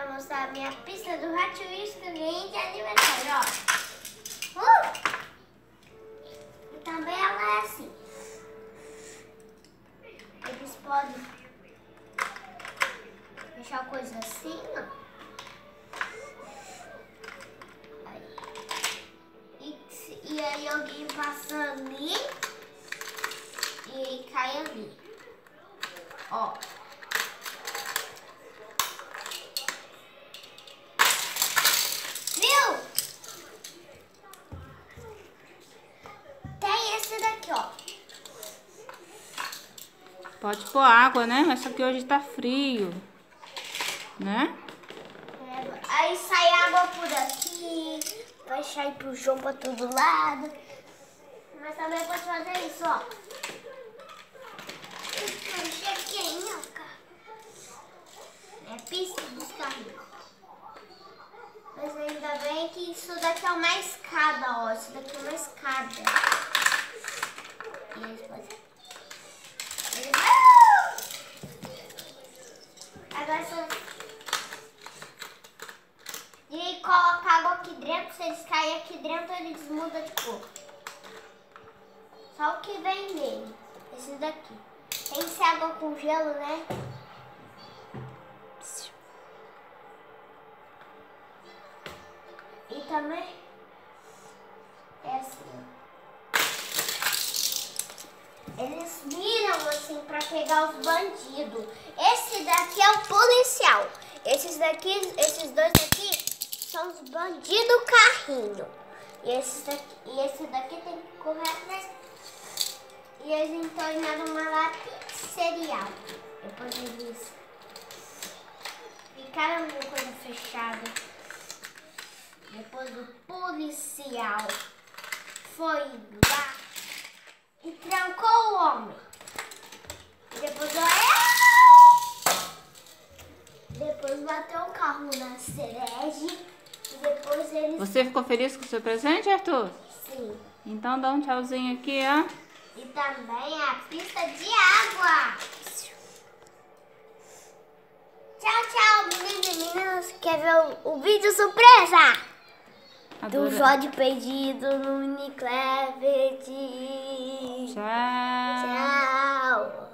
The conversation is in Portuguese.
pra mostrar a minha pista do Hot Wheels que eu ganhei de aniversário, ó. E também ela é assim. Eles podem deixar coisa assim, ó. E aí alguém passa ali e cai ali. Ó. Viu? Tem esse daqui, ó. Pode pôr água, né? Mas só que hoje tá frio, né? Aí sai água por aqui, vai sair pro chão pra todo lado. Mas também pode fazer isso, ó. É pista dos carrinhos. Mas ainda bem que isso daqui é uma escada, ó. Isso daqui é uma escada. E eles podem... Agora só... E coloca água aqui dentro, se eles caírem aqui dentro, eles mudam de cor. Só o que vem nele, esse daqui. Tem que ser água com gelo, né? E também é assim. Eles viram assim pra pegar os bandidos. Esse daqui é o policial. Esses dois aqui são os bandidos carrinho. E esse daqui tem que correr atrás. E eles estão indo numa lapiseria. Depois eles ficaram com coisa fechada. Depois o policial foi lá e trancou o homem. Depois bateu o carro na Cereje. E depois eles... Você ficou feliz com o seu presente, Arthur? Sim. Então dá um tchauzinho aqui, ó. E também a pista de água. Tchau, tchau, meninos e meninas. Quer ver o vídeo surpresa? Do Jorge perdido no Uniclef. Tchau. Tchau.